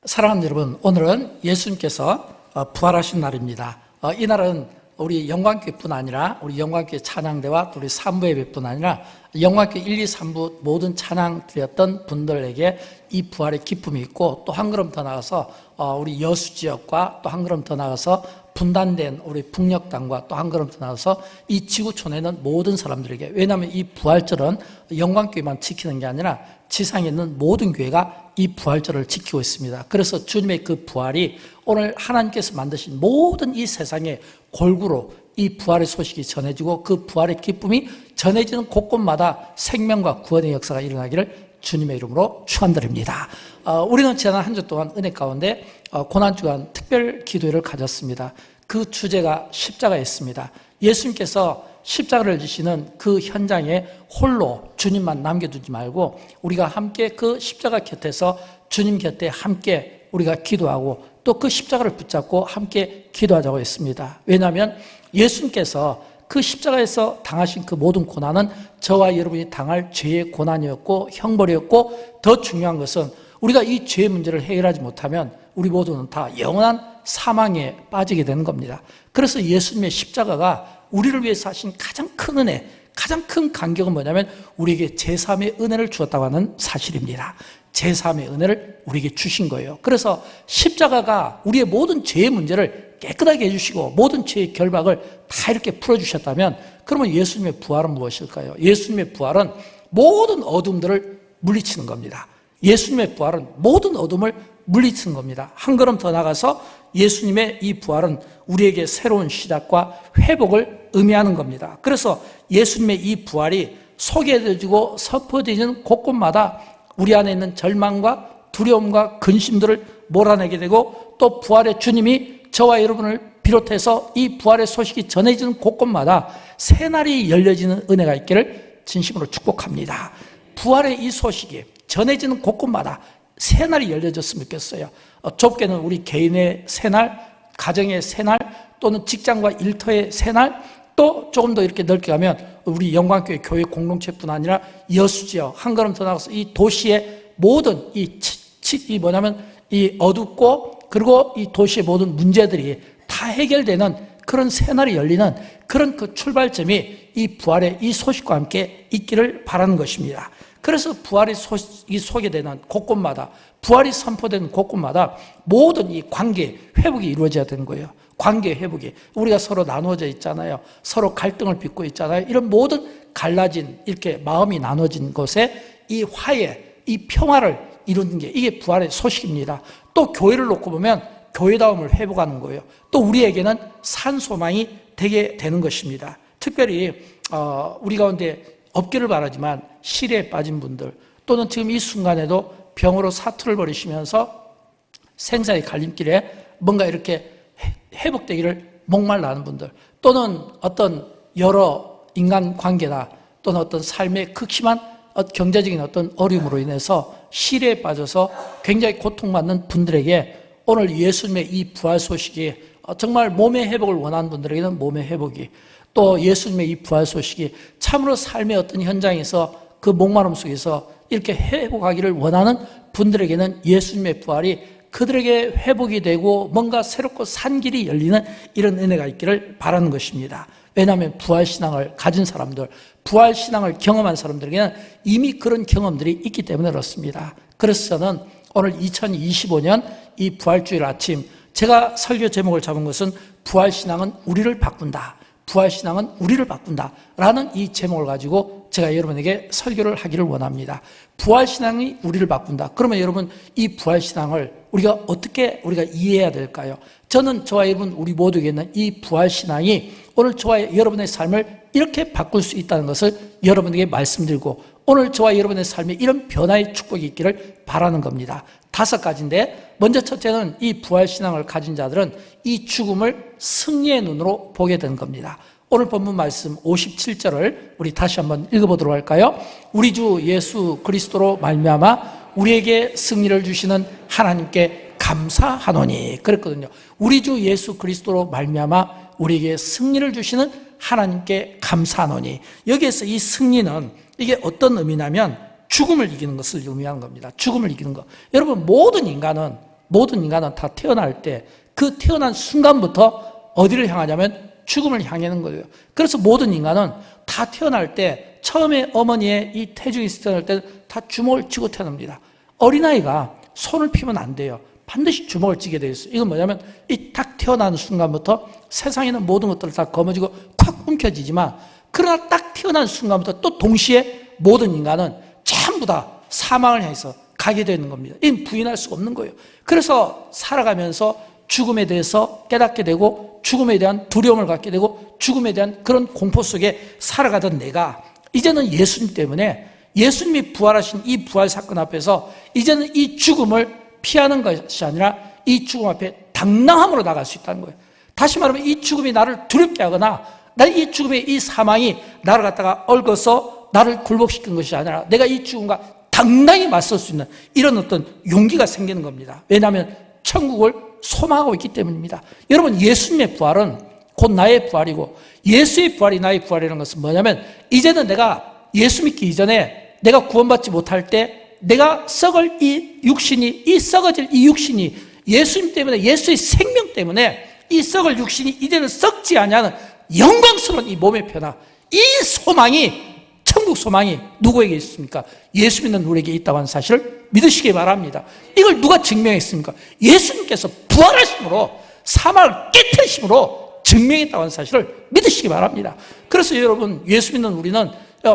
사랑하는 여러분, 오늘은 예수님께서 부활하신 날입니다. 이 날은 우리 영광교회뿐 아니라 우리 영광교회 찬양대와 우리 3부 예배뿐 아니라 영광교회 1, 2, 3부 모든 찬양 드렸던 분들에게 이 부활의 기쁨이 있고, 또 한 걸음 더 나가서 우리 여수 지역과 또 한 걸음 더 나가서 분단된 우리 북녘땅과 또 한 걸음 더 나가서 이 지구촌에 있는 모든 사람들에게, 왜냐하면 이 부활절은 영광교회만 지키는 게 아니라 지상에 있는 모든 교회가 이 부활절을 지키고 있습니다. 그래서 주님의 그 부활이 오늘 하나님께서 만드신 모든 이 세상의 골고루 이 부활의 소식이 전해지고, 그 부활의 기쁨이 전해지는 곳곳마다 생명과 구원의 역사가 일어나기를 주님의 이름으로 축원드립니다. 우리는 지난 한 주 동안 은혜 가운데 고난주간 특별 기도회를 가졌습니다. 그 주제가 십자가였습니다. 예수님께서 십자가를 지시는 그 현장에 홀로 주님만 남겨두지 말고 우리가 함께 그 십자가 곁에서 주님 곁에 함께 우리가 기도하고 또 그 십자가를 붙잡고 함께 기도하자고 했습니다. 왜냐하면 예수님께서 그 십자가에서 당하신 그 모든 고난은 저와 여러분이 당할 죄의 고난이었고 형벌이었고, 더 중요한 것은 우리가 이 죄의 문제를 해결하지 못하면 우리 모두는 다 영원한 사망에 빠지게 되는 겁니다. 그래서 예수님의 십자가가 우리를 위해서 하신 가장 큰 은혜, 가장 큰 간격은 뭐냐면 우리에게 제3의 은혜를 주었다고 하는 사실입니다. 제3의 은혜를 우리에게 주신 거예요. 그래서 십자가가 우리의 모든 죄의 문제를 깨끗하게 해주시고 모든 죄의 결박을 다 이렇게 풀어주셨다면, 그러면 예수님의 부활은 무엇일까요? 예수님의 부활은 모든 어둠들을 물리치는 겁니다. 예수님의 부활은 모든 어둠을 물리치는 겁니다. 한 걸음 더 나가서 예수님의 이 부활은 우리에게 새로운 시작과 회복을 의미하는 겁니다. 그래서 예수님의 이 부활이 소개되어지고 선포되는 곳곳마다 우리 안에 있는 절망과 두려움과 근심들을 몰아내게 되고, 또 부활의 주님이 저와 여러분을 비롯해서 이 부활의 소식이 전해지는 곳곳마다 새날이 열려지는 은혜가 있기를 진심으로 축복합니다. 부활의 이 소식이 전해지는 곳곳마다 새날이 열려졌으면 좋겠어요. 좁게는 우리 개인의 새날, 가정의 새날, 또는 직장과 일터의 새날, 또 조금 더 이렇게 넓게 가면 우리 영광교회 교회 공동체뿐 아니라 여수지역 한 걸음 더 나가서 이 도시의 모든 이 뭐냐면 이 어둡고, 그리고 이 도시의 모든 문제들이 다 해결되는 그런 새날이 열리는 그런 그 출발점이 이 부활의 이 소식과 함께 있기를 바라는 것입니다. 그래서 부활이 소식이 소개되는 곳곳마다, 부활이 선포되는 곳곳마다 모든 이 관계 회복이 이루어져야 되는 거예요. 관계 회복이, 우리가 서로 나누어져 있잖아요. 서로 갈등을 빚고 있잖아요. 이런 모든 갈라진 이렇게 마음이 나눠진 곳에 이 화해, 이 평화를 이루는 게 이게 부활의 소식입니다. 또 교회를 놓고 보면 교회다움을 회복하는 거예요. 또 우리에게는 산소망이 되게 되는 것입니다. 특별히 우리 가운데 없기를 바라지만 시리에 빠진 분들, 또는 지금 이 순간에도 병으로 사투를 벌이시면서 생사의 갈림길에 뭔가 이렇게 회복되기를 목말라 하는 분들, 또는 어떤 여러 인간관계나 또는 어떤 삶의 극심한 경제적인 어떤 어려움으로 인해서 시리에 빠져서 굉장히 고통받는 분들에게 오늘 예수님의 이 부활 소식이 정말 몸의 회복을 원하는 분들에게는 몸의 회복이, 또 예수님의 이 부활 소식이 참으로 삶의 어떤 현장에서 그 목마름 속에서 이렇게 회복하기를 원하는 분들에게는 예수님의 부활이 그들에게 회복이 되고 뭔가 새롭고 산 길이 열리는 이런 은혜가 있기를 바라는 것입니다. 왜냐하면 부활신앙을 가진 사람들, 부활신앙을 경험한 사람들에게는 이미 그런 경험들이 있기 때문에 그렇습니다. 그래서 저는 오늘 2025년 이 부활주일 아침 제가 설교 제목을 잡은 것은 부활신앙은 우리를 바꾼다, 부활신앙은 우리를 바꾼다 라는 이 제목을 가지고 제가 여러분에게 설교를 하기를 원합니다. 부활신앙이 우리를 바꾼다. 그러면 여러분, 이 부활신앙을 우리가 어떻게 우리가 이해해야 될까요? 저는 저와 여러분 우리 모두에게 있는 이 부활신앙이 오늘 저와 여러분의 삶을 이렇게 바꿀 수 있다는 것을 여러분에게 말씀드리고, 오늘 저와 여러분의 삶에 이런 변화의 축복이 있기를 바라는 겁니다. 5가지인데, 먼저 첫째는 이 부활신앙을 가진 자들은 이 죽음을 승리의 눈으로 보게 되는 겁니다. 오늘 본문 말씀 57절을 우리 다시 한번 읽어보도록 할까요? 우리 주 예수 그리스도로 말미암아 우리에게 승리를 주시는 하나님께 감사하노니 그랬거든요. 우리 주 예수 그리스도로 말미암아 우리에게 승리를 주시는 하나님께 감사하노니, 여기에서 이 승리는 이게 어떤 의미냐면 죽음을 이기는 것을 의미하는 겁니다. 죽음을 이기는 것. 여러분, 모든 인간은 모든 인간은 다 태어날 때 그 태어난 순간부터 어디를 향하냐면 죽음을 향하는 거예요. 그래서 모든 인간은 다 태어날 때 처음에 어머니의 이 태중이 태어날 때 다 주먹을 쥐고 태어납니다. 어린아이가 손을 피면 안 돼요. 반드시 주먹을 쥐게 되어 있어요. 이건 뭐냐면 이 딱 태어나는 순간부터 세상에 있는 모든 것들을 다 거머쥐고 콱 움켜쥐지만, 그러나 딱 태어난 순간부터 또 동시에 모든 인간은 전부 다 사망을 향해서 가게 되는 겁니다. 이건 부인할 수가 없는 거예요. 그래서 살아가면서 죽음에 대해서 깨닫게 되고 죽음에 대한 두려움을 갖게 되고 죽음에 대한 그런 공포 속에 살아가던 내가 이제는 예수님 때문에, 예수님이 부활하신 이 부활 사건 앞에서 이제는 이 죽음을 피하는 것이 아니라 이 죽음 앞에 당당함으로 나갈 수 있다는 거예요. 다시 말하면 이 죽음이 나를 두렵게 하거나 이 죽음의 이 사망이 나를 갖다가 얽어서 나를 굴복시킨 것이 아니라 내가 이 죽음과 당당히 맞설 수 있는 이런 어떤 용기가 생기는 겁니다. 왜냐하면 천국을 소망하고 있기 때문입니다. 여러분, 예수님의 부활은 곧 나의 부활이고, 예수의 부활이 나의 부활이라는 것은 뭐냐면, 이제는 내가 예수 믿기 이전에 내가 구원받지 못할 때 내가 썩을 이 육신이, 이 썩어질 이 육신이 예수님 때문에, 예수의 생명 때문에 이 썩을 육신이 이제는 썩지 아니하는 영광스러운 이 몸의 변화, 이 소망이, 천국 소망이 누구에게 있습니까? 예수 믿는 우리에게 있다고 하는 사실을 믿으시기 바랍니다. 이걸 누가 증명했습니까? 예수님께서 부활하심으로, 사망을 깨뜨리심으로 증명했다고 하는 사실을 믿으시기 바랍니다. 그래서 여러분, 예수 믿는 우리는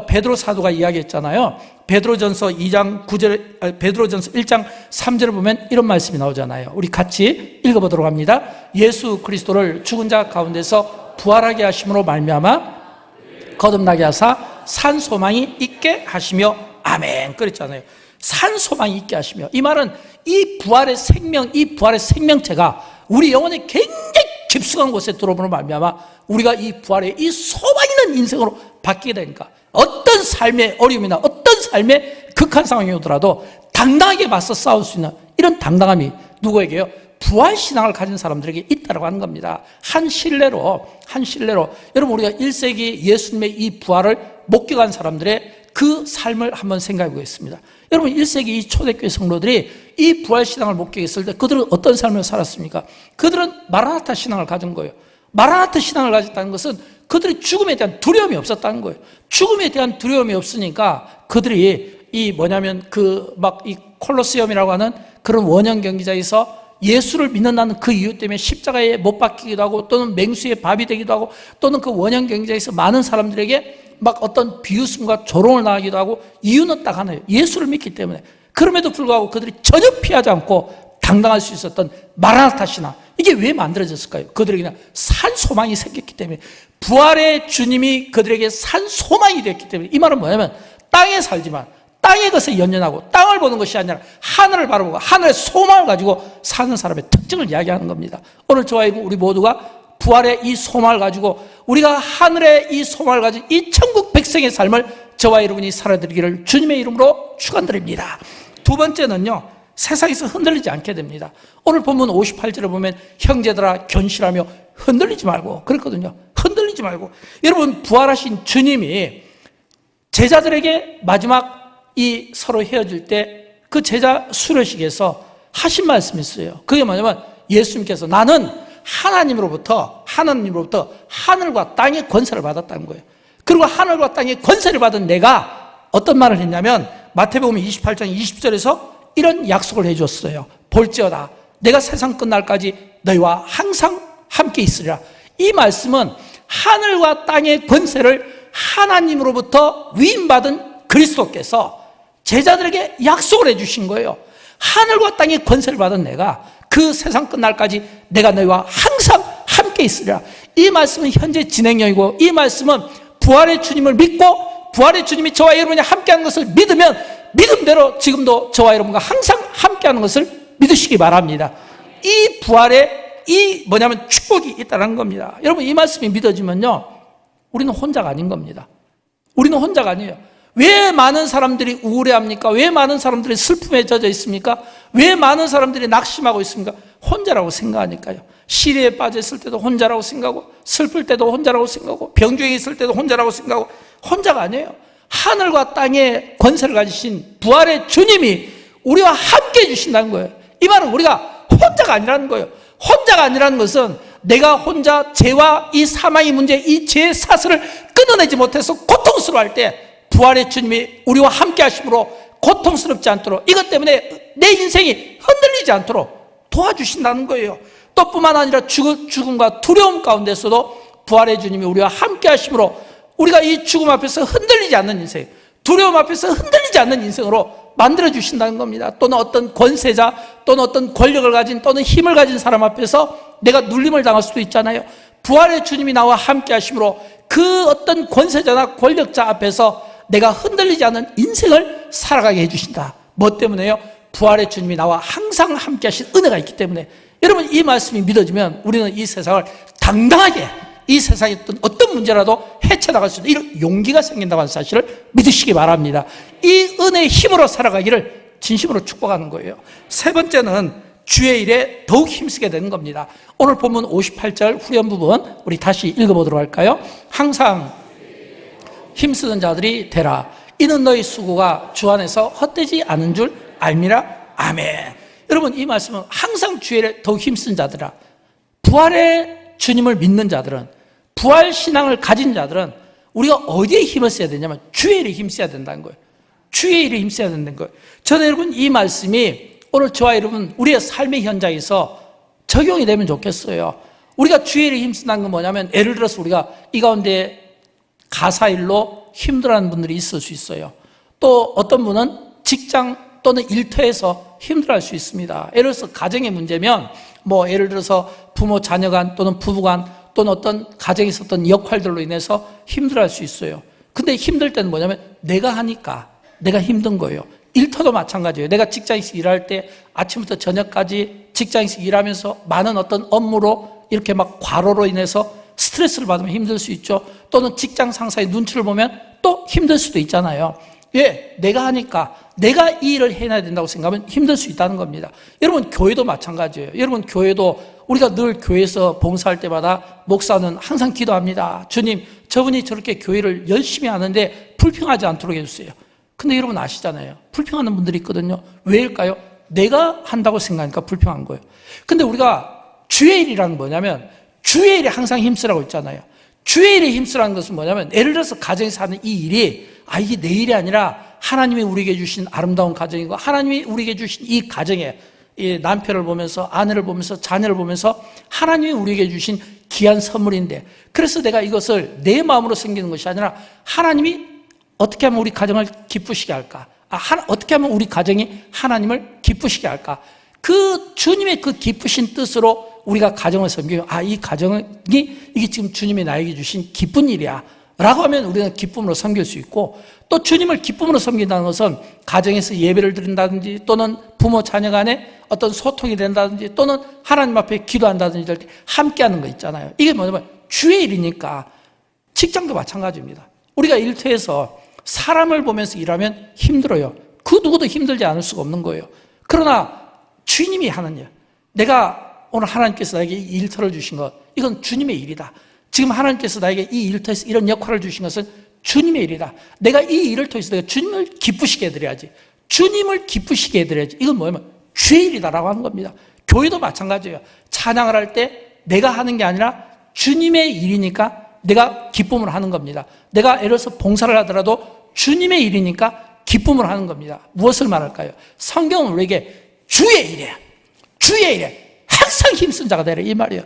베드로 사도가 이야기했잖아요. 베드로전서 2장 9절, 베드로전서 1장 3절을 보면 이런 말씀이 나오잖아요. 우리 같이 읽어보도록 합니다. 예수 그리스도를 죽은 자 가운데서 부활하게 하심으로 말미암아 거듭나게 하사 산 소망이 있게 하시며, 아멘. 그랬잖아요. 산 소망이 있게 하시며, 이 말은 이 부활의 생명, 이 부활의 생명체가 우리 영혼의 굉장히 깊숙한 곳에 들어오므로 말미암아 우리가 이 부활의 이 소망 있는 인생으로 바뀌게 되니까 어떤 삶의 어려움이나 어떤 삶의 극한 상황이 오더라도 당당하게 맞서 싸울 수 있는 이런 당당함이 누구에게요? 부활신앙을 가진 사람들에게 있다고 하는 겁니다. 한 신뢰로 여러분, 우리가 1세기 예수님의 이 부활을 목격한 사람들의 그 삶을 한번 생각해 보겠습니다. 여러분, 1세기 이 초대교회 성도들이 이 부활신앙을 목격했을 때 그들은 어떤 삶을 살았습니까? 그들은 마라나타 신앙을 가진 거예요. 마라나타 신앙을 가졌다는 것은 그들이 죽음에 대한 두려움이 없었다는 거예요. 죽음에 대한 두려움이 없으니까 그들이 이 뭐냐면 이 콜로세움이라고 하는 그런 원형 경기장에서 예수를 믿는다는 그 이유 때문에 십자가에 못 박히기도 하고, 또는 맹수의 밥이 되기도 하고, 또는 그 원형 경기장에서 많은 사람들에게 막 어떤 비웃음과 조롱을 당하기도 하고, 이유는 딱 하나예요. 예수를 믿기 때문에. 그럼에도 불구하고 그들이 전혀 피하지 않고 당당할 수 있었던 마라나타 신앙, 이게 왜 만들어졌을까요? 그들에게 그냥 산 소망이 생겼기 때문에, 부활의 주님이 그들에게 산 소망이 됐기 때문에. 이 말은 뭐냐면 땅에 살지만 땅의 것에 연연하고 땅을 보는 것이 아니라 하늘을 바라보고 하늘의 소망을 가지고 사는 사람의 특징을 이야기하는 겁니다. 오늘 저와 우리 모두가 부활의 이 소망을 가지고, 우리가 하늘의 이 소망을 가진 이 천국 백성의 삶을 저와 여러분이 살아드리기를 주님의 이름으로 축원드립니다. 두 번째는요, 세상에서 흔들리지 않게 됩니다. 오늘 본문 58절을 보면 형제들아 견실하며 흔들리지 말고 그랬거든요. 흔들리지 말고. 여러분, 부활하신 주님이 제자들에게 마지막 이 서로 헤어질 때 그 제자 수료식에서 하신 말씀이 있어요. 그게 뭐냐면 예수님께서 나는 하나님으로부터 하늘과 땅의 권세를 받았다는 거예요. 그리고 하늘과 땅의 권세를 받은 내가 어떤 말을 했냐면 마태복음 28장 20절에서 이런 약속을 해줬어요. 볼지어다 내가 세상 끝날까지 너희와 항상 함께 있으리라. 이 말씀은 하늘과 땅의 권세를 하나님으로부터 위임받은 그리스도께서 제자들에게 약속을 해주신 거예요. 하늘과 땅의 권세를 받은 내가 그 세상 끝날까지 내가 너희와 항상 함께 있으리라. 이 말씀은 현재 진행형이고, 이 말씀은 부활의 주님을 믿고 부활의 주님이 저와 여러분이 함께하는 것을 믿으면 믿음대로 지금도 저와 여러분과 항상 함께하는 것을 믿으시기 바랍니다. 이 부활에 이 뭐냐면 축복이 있다는 겁니다. 여러분, 이 말씀이 믿어지면요, 우리는 혼자가 아닌 겁니다. 우리는 혼자가 아니에요. 왜 많은 사람들이 우울해합니까? 왜 많은 사람들이 슬픔에 젖어 있습니까? 왜 많은 사람들이 낙심하고 있습니까? 혼자라고 생각하니까요. 시리에 빠져 있을 때도 혼자라고 생각하고, 슬플 때도 혼자라고 생각하고, 병중에 있을 때도 혼자라고 생각하고, 혼자가 아니에요. 하늘과 땅의 권세를 가지신 부활의 주님이 우리와 함께 해주신다는 거예요. 이 말은 우리가 혼자가 아니라는 거예요. 혼자가 아니라는 것은 내가 혼자 죄와 이 사망의 문제, 이 죄의 사슬을 끊어내지 못해서 고통스러워할 때 부활의 주님이 우리와 함께 하심으로 고통스럽지 않도록, 이것 때문에 내 인생이 흔들리지 않도록 도와주신다는 거예요. 또 뿐만 아니라 죽음과 두려움 가운데서도 부활의 주님이 우리와 함께 하심으로 우리가 이 죽음 앞에서 흔들리지 않는 인생, 두려움 앞에서 흔들리지 않는 인생으로 만들어주신다는 겁니다. 또는 어떤 권세자, 또는 어떤 권력을 가진, 또는 힘을 가진 사람 앞에서 내가 눌림을 당할 수도 있잖아요. 부활의 주님이 나와 함께 하심으로 그 어떤 권세자나 권력자 앞에서 내가 흔들리지 않는 인생을 살아가게 해주신다. 뭐 때문에요? 부활의 주님이 나와 항상 함께 하신 은혜가 있기 때문에. 여러분, 이 말씀이 믿어지면 우리는 이 세상을 당당하게, 이 세상의 어떤 문제라도 헤쳐나갈 수 있는 이런 용기가 생긴다고 하는 사실을 믿으시기 바랍니다. 이 은혜의 힘으로 살아가기를 진심으로 축복하는 거예요. 세 번째는 주의 일에 더욱 힘쓰게 되는 겁니다. 오늘 본문 58절 후렴 부분 우리 다시 읽어보도록 할까요? 항상 힘쓰는 자들이 되라. 이는 너희 수고가 주 안에서 헛되지 않은 줄 알미라. 아멘. 여러분, 이 말씀은 항상 주의 일에 더욱 힘쓰는 자들아, 부활의 주님을 믿는 자들은, 부활 신앙을 가진 자들은 우리가 어디에 힘을 써야 되냐면 주의 일에 힘써야 된다는 거예요. 주의 일에 힘써야 된다는 거예요. 저는 여러분, 이 말씀이 오늘 저와 여러분 우리의 삶의 현장에서 적용이 되면 좋겠어요. 우리가 주의 일에 힘쓴다는 건 뭐냐면, 예를 들어서 우리가 이 가운데 가사일로 힘들어하는 분들이 있을 수 있어요. 또 어떤 분은 직장 또는 일터에서 힘들어할 수 있습니다. 예를 들어서 가정의 문제면 예를 들어서 부모 자녀 간 또는 부부 간 또는 어떤 가정에 있었던 역할들로 인해서 힘들어할 수 있어요. 근데 힘들 때는 뭐냐면 내가 하니까 내가 힘든 거예요. 일터도 마찬가지예요. 내가 직장에서 일할 때 아침부터 저녁까지 직장에서 일하면서 많은 어떤 업무로 이렇게 막 과로로 인해서 스트레스를 받으면 힘들 수 있죠. 또는 직장 상사의 눈치를 보면 또 힘들 수도 있잖아요. 왜? 내가 하니까, 내가 이 일을 해내야 된다고 생각하면 힘들 수 있다는 겁니다. 여러분, 교회도 마찬가지예요. 여러분, 교회도 우리가 늘 교회에서 봉사할 때마다 목사는 항상 기도합니다. 주님, 저분이 저렇게 교회를 열심히 하는데 불평하지 않도록 해주세요. 근데 여러분 아시잖아요. 불평하는 분들이 있거든요. 왜일까요? 내가 한다고 생각하니까 불평한 거예요. 근데 우리가 주의 일이라는 뭐냐면, 주의 일에 항상 힘쓰라고 있잖아요. 주의 일에 힘쓰라는 것은 뭐냐면, 예를 들어서 가정에서 하는 이 일이 이게 내 일이 아니라 하나님이 우리에게 주신 아름다운 가정이고, 하나님이 우리에게 주신 이 가정에 이 남편을 보면서, 아내를 보면서, 자녀를 보면서 하나님이 우리에게 주신 귀한 선물인데, 그래서 내가 이것을 내 마음으로 생기는 것이 아니라 하나님이 어떻게 하면 우리 가정을 기쁘시게 할까? 어떻게 하면 우리 가정이 하나님을 기쁘시게 할까? 그 주님의 그 기쁘신 뜻으로 우리가 가정을 섬기면, 이 가정이 이게 지금 주님이 나에게 주신 기쁜 일이야 라고 하면 우리는 기쁨으로 섬길 수 있고, 또 주님을 기쁨으로 섬긴다는 것은 가정에서 예배를 드린다든지, 또는 부모 자녀 간에 어떤 소통이 된다든지, 또는 하나님 앞에 기도한다든지 할 때 함께하는 거 있잖아요. 이게 뭐냐면 주의 일이니까. 직장도 마찬가지입니다. 우리가 일터에서 사람을 보면서 일하면 힘들어요. 그 누구도 힘들지 않을 수가 없는 거예요. 그러나 주님이 하는 일, 내가 오늘 하나님께서 나에게 이 일터를 주신 것, 이건 주님의 일이다. 지금 하나님께서 나에게 이 일터에서 이런 역할을 주신 것은 주님의 일이다. 내가 이 일을 통해서 내가 주님을 기쁘시게 해드려야지. 주님을 기쁘시게 해드려야지. 이건 뭐냐면 주의 일이다라고 하는 겁니다. 교회도 마찬가지예요. 찬양을 할 때 내가 하는 게 아니라 주님의 일이니까 내가 기쁨을 하는 겁니다. 내가 예를 들어서 봉사를 하더라도 주님의 일이니까 기쁨을 하는 겁니다. 무엇을 말할까요? 성경은 우리에게 주의 일이야. 주의 일에 항상 힘쓴 자가 되라, 이 말이에요.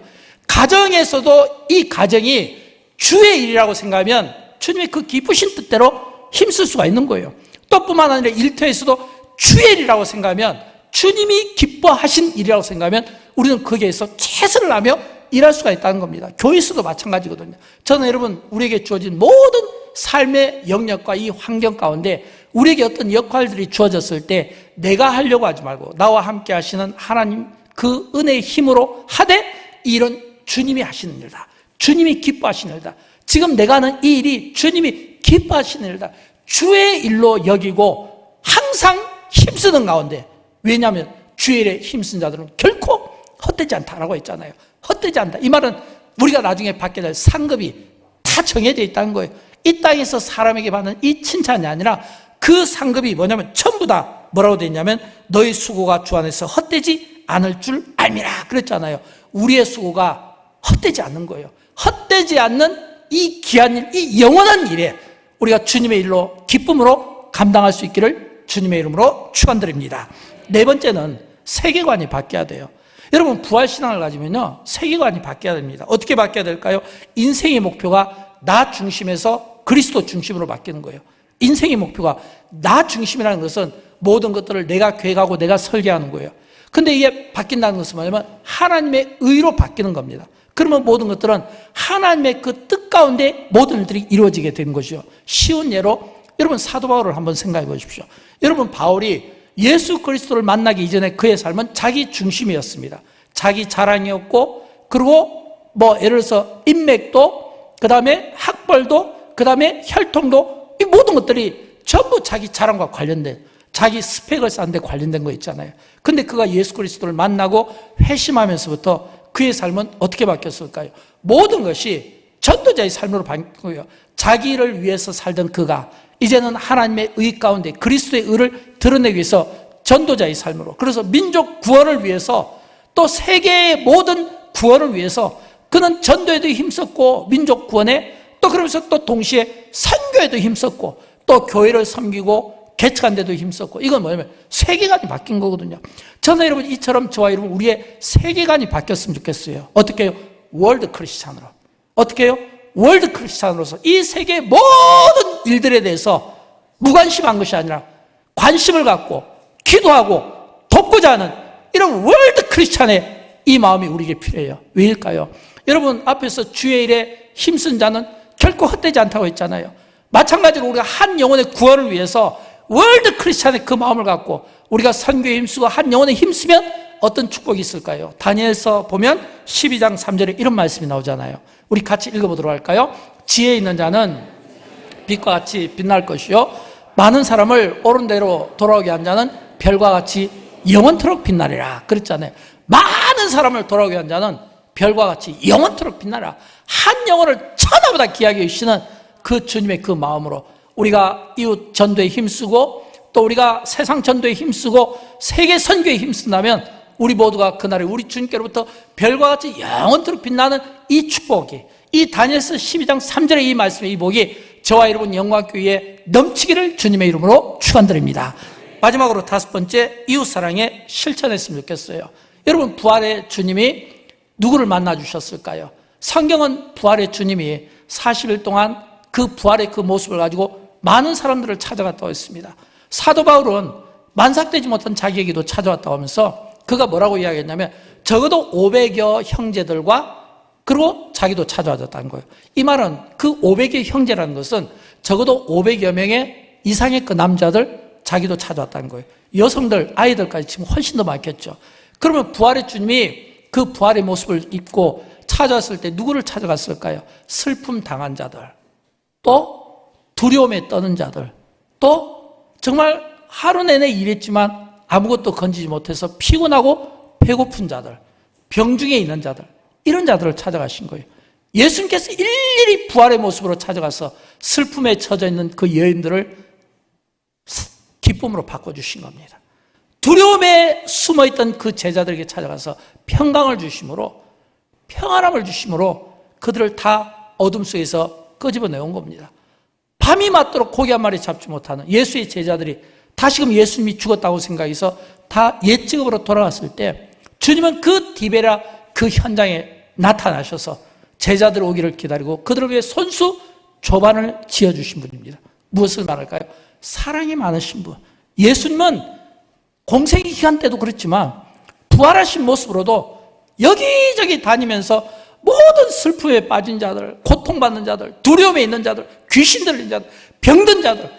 가정에서도 이 가정이 주의 일이라고 생각하면 주님의 그 기쁘신 뜻대로 힘쓸 수가 있는 거예요. 또 뿐만 아니라 일터에서도 주의 일이라고 생각하면, 주님이 기뻐하신 일이라고 생각하면 우리는 거기에서 최선을 다하며 일할 수가 있다는 겁니다. 교회에서도 마찬가지거든요. 저는 여러분, 우리에게 주어진 모든 삶의 영역과 이 환경 가운데 우리에게 어떤 역할들이 주어졌을 때 내가 하려고 하지 말고 나와 함께 하시는 하나님 그 은혜의 힘으로 하되, 이런 주님이 하시는 일이다. 주님이 기뻐하시는 일이다. 지금 내가 하는 이 일이 주님이 기뻐하시는 일이다. 주의 일로 여기고 항상 힘쓰는 가운데, 왜냐하면 주의 일에 힘쓴 자들은 결코 헛되지 않다라고 했잖아요. 헛되지 않다. 이 말은 우리가 나중에 받게 될 상급이 다 정해져 있다는 거예요. 이 땅에서 사람에게 받는 이 칭찬이 아니라 그 상급이 뭐냐면 전부 다 뭐라고 되어 있냐면 너희 수고가 주 안에서 헛되지 않을 줄 알미라 그랬잖아요. 우리의 수고가 헛되지 않는 거예요. 헛되지 않는 이 귀한 일, 이 영원한 일에 우리가 주님의 일로 기쁨으로 감당할 수 있기를 주님의 이름으로 축원드립니다. 네 번째는 세계관이 바뀌어야 돼요. 여러분, 부활신앙을 가지면요, 세계관이 바뀌어야 됩니다. 어떻게 바뀌어야 될까요? 인생의 목표가 나 중심에서 그리스도 중심으로 바뀌는 거예요. 인생의 목표가 나 중심이라는 것은 모든 것들을 내가 계획하고 내가 설계하는 거예요. 근데 이게 바뀐다는 것은 뭐냐면 하나님의 의로 바뀌는 겁니다. 그러면 모든 것들은 하나님의 그 뜻 가운데 모든 일들이 이루어지게 되는 것이죠. 쉬운 예로 여러분, 사도 바울을 한번 생각해 보십시오. 여러분, 바울이 예수 그리스도를 만나기 이전에 그의 삶은 자기 중심이었습니다. 자기 자랑이었고, 그리고 예를 들어서 인맥도, 그 다음에 학벌도, 그 다음에 혈통도, 이 모든 것들이 전부 자기 자랑과 관련된, 자기 스펙을 쌓는 데 관련된 거 있잖아요. 근데 그가 예수 그리스도를 만나고 회심하면서부터 그의 삶은 어떻게 바뀌었을까요? 모든 것이 전도자의 삶으로 바뀐 거예요. 자기를 위해서 살던 그가 이제는 하나님의 의 가운데 그리스도의 의를 드러내기 위해서 전도자의 삶으로, 그래서 민족 구원을 위해서, 또 세계의 모든 구원을 위해서 그는 전도에도 힘썼고 민족 구원에, 또 그러면서 또 동시에 선교에도 힘썼고, 또 교회를 섬기고 개척한 데도 힘썼고. 이건 뭐냐면 세계관이 바뀐 거거든요. 저는 여러분, 이처럼 저와 여러분, 우리의 세계관이 바뀌었으면 좋겠어요. 어떻게 해요? 월드 크리스찬으로. 어떻게 해요? 월드 크리스찬으로서 이 세계의 모든 일들에 대해서 무관심한 것이 아니라 관심을 갖고 기도하고 돕고자 하는 이런 월드 크리스찬의 이 마음이 우리에게 필요해요. 왜일까요? 여러분, 앞에서 주의 일에 힘쓴 자는 결코 헛되지 않다고 했잖아요. 마찬가지로 우리가 한 영혼의 구원을 위해서 월드 크리스찬의 그 마음을 갖고 우리가 선교에 힘쓰고 한 영혼에 힘쓰면 어떤 축복이 있을까요? 다니엘서 보면 12장 3절에 이런 말씀이 나오잖아요. 우리 같이 읽어보도록 할까요? 지혜 있는 자는 빛과 같이 빛날 것이요, 많은 사람을 옳은 대로 돌아오게 한 자는 별과 같이 영원토록 빛나리라 그랬잖아요. 많은 사람을 돌아오게 한 자는 별과 같이 영원토록 빛나리라. 한 영혼을 천하보다 귀하게 여기시는 그 주님의 그 마음으로 우리가 이웃 전도에 힘쓰고, 또 우리가 세상 전도에 힘쓰고 세계 선교에 힘쓴다면 우리 모두가 그날에 우리 주님께로부터 별과 같이 영원토록 빛나는 이 축복이, 이 다니엘서 12장 3절의 이 말씀의 이 복이 저와 여러분 영광교회에 넘치기를 주님의 이름으로 축원드립니다. 마지막으로 다섯 번째, 이웃사랑에 실천했으면 좋겠어요. 여러분, 부활의 주님이 누구를 만나 주셨을까요? 성경은 부활의 주님이 40일 동안 그 부활의 그 모습을 가지고 많은 사람들을 찾아갔다고 했습니다. 사도 바울은 만삭되지 못한 자기에게도 찾아왔다고 하면서 그가 뭐라고 이야기했냐면 적어도 500여 형제들과, 그리고 자기도 찾아왔다는 거예요. 이 말은 그 500여 형제라는 것은 적어도 500여 명의 이상의 그 남자들, 자기도 찾아왔다는 거예요. 여성들, 아이들까지 지금 훨씬 더 많겠죠. 그러면 부활의 주님이 그 부활의 모습을 입고 찾아왔을 때 누구를 찾아갔을까요? 슬픔 당한 자들, 또 두려움에 떠는 자들, 또 정말 하루 내내 일했지만 아무것도 건지지 못해서 피곤하고 배고픈 자들, 병중에 있는 자들, 이런 자들을 찾아가신 거예요. 예수님께서 일일이 부활의 모습으로 찾아가서 슬픔에 처져 있는 그 여인들을 기쁨으로 바꿔주신 겁니다. 두려움에 숨어있던 그 제자들에게 찾아가서 평강을 주심으로, 평안함을 주심으로 그들을 다 어둠 속에서 끄집어내온 겁니다. 밤이 맞도록 고기 한 마리 잡지 못하는 예수의 제자들이 다시금 예수님이 죽었다고 생각해서 다 옛 직업으로 돌아갔을 때 주님은 그 디베라 그 현장에 나타나셔서 제자들 오기를 기다리고 그들을 위해 손수 조반을 지어주신 분입니다. 무엇을 말할까요? 사랑이 많으신 분. 예수님은 공생의 기간 때도 그렇지만 부활하신 모습으로도 여기저기 다니면서 모든 슬픔에 빠진 자들, 고통받는 자들, 두려움에 있는 자들, 귀신 들린 자들, 병든 자들,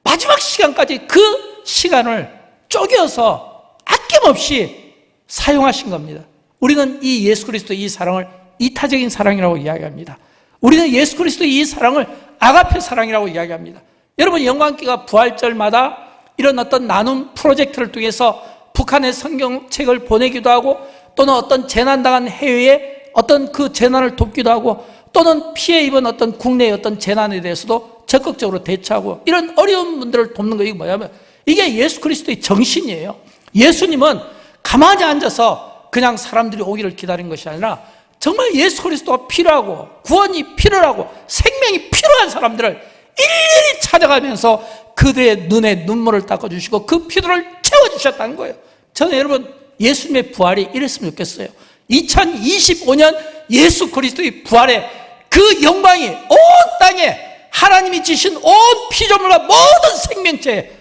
마지막 시간까지 그 시간을 쪼개서 아낌없이 사용하신 겁니다. 우리는 이 예수 그리스도의 이 사랑을 이타적인 사랑이라고 이야기합니다. 우리는 예수 그리스도의 이 사랑을 아가페 사랑이라고 이야기합니다. 여러분, 영광교회가 부활절마다 이런 어떤 나눔 프로젝트를 통해서 북한에 성경책을 보내기도 하고, 또는 어떤 재난당한 해외에 어떤 그 재난을 돕기도 하고, 또는 피해 입은 어떤 국내의 어떤 재난에 대해서도 적극적으로 대처하고, 이런 어려운 분들을 돕는 거, 이게 뭐냐면 이게 예수 그리스도의 정신이에요. 예수님은 가만히 앉아서 그냥 사람들이 오기를 기다린 것이 아니라 정말 예수 그리스도가 필요하고 구원이 필요하고 생명이 필요한 사람들을 일일이 찾아가면서 그들의 눈에 눈물을 닦아주시고 그 피로를 채워주셨다는 거예요. 저는 여러분 예수님의 부활이 이랬으면 좋겠어요. 2025년 예수 그리스도의 부활에 그 영광이 온 땅에 하나님이 지신 온 피조물과 모든 생명체에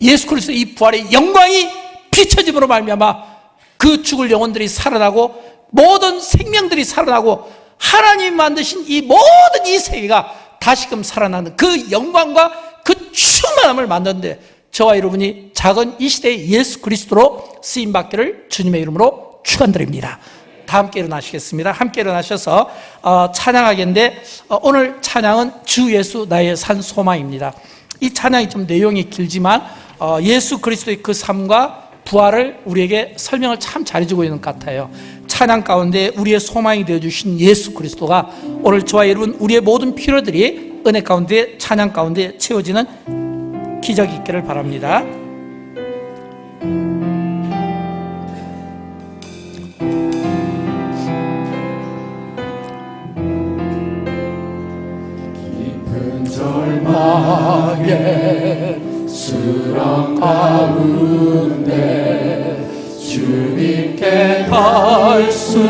예수 그리스도의 이 부활의 영광이 비춰짐으로 말미암아 그 죽을 영혼들이 살아나고 모든 생명들이 살아나고 하나님이 만드신 이 모든 이 세계가 다시금 살아나는 그 영광과 그 충만함을 만드는데 저와 여러분이 작은 이 시대의 예수 그리스도로 쓰임받기를 주님의 이름으로 축원드립니다. 다 함께 일어나시겠습니다. 함께 일어나셔서 찬양하겠는데 오늘 찬양은 주 예수 나의 산 소망입니다. 이 찬양이 좀 내용이 길지만 예수 그리스도의 그 삶과 부활을 우리에게 설명을 참 잘해주고 있는 것 같아요. 찬양 가운데 우리의 소망이 되어주신 예수 그리스도가 오늘 저와 여러분 우리의 모든 필요들이 은혜 가운데 찬양 가운데 채워지는 기적이 있기를 바랍니다. 깊은 절망에 수렁 가운데 주님께 갈 수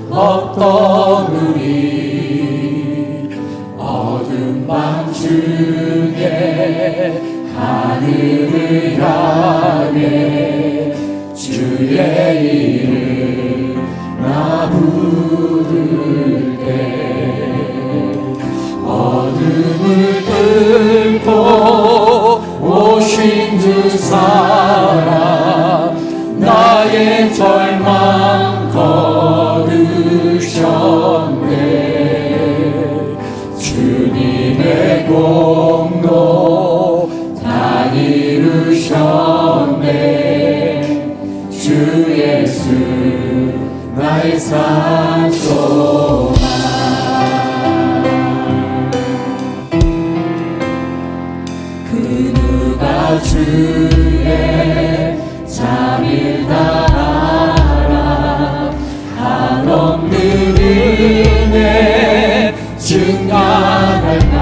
없던 우리 어둠 밤 중에 하늘을 향해 주의 이름 나 부를 때 어둠을 뚫고 오신 두 사람 나의 절망 거두셨네 주님의 공로 다 이루셨네 주 예수 나의 산 소망 그 누가 주의 잠일 다 알아 한없는 은혜 증가할까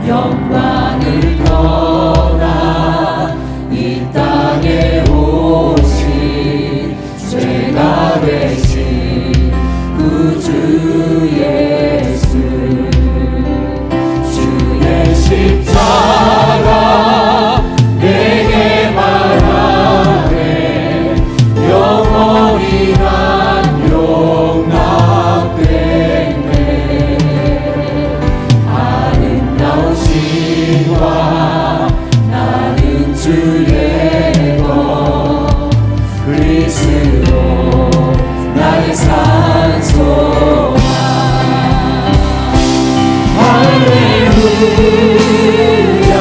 영광을 떠나 이 땅에 오신 죄가 되신 구주 예수 주의 십자가 내게 말하네 영원히 난 용납되네 아름다운 신과 나는 주의 것 그리스도 나의 산 소망 할렐루야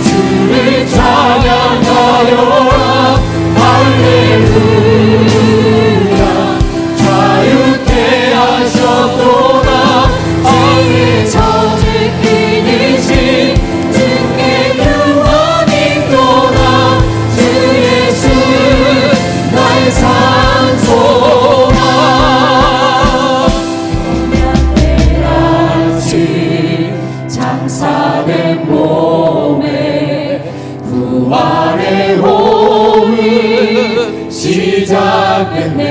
주를 찬양하여라 할렐루야 자유케 하셨도다 주의 저주이신 주께 구원이 또다 주 예수 나의 산 소망 아침 장사된 몸에 부활의 호흡 시작됐네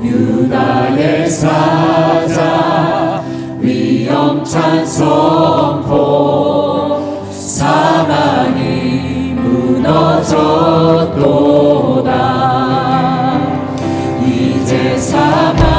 유다의 사자 위엄찬 선포 사망이 무너졌도다 이제 사망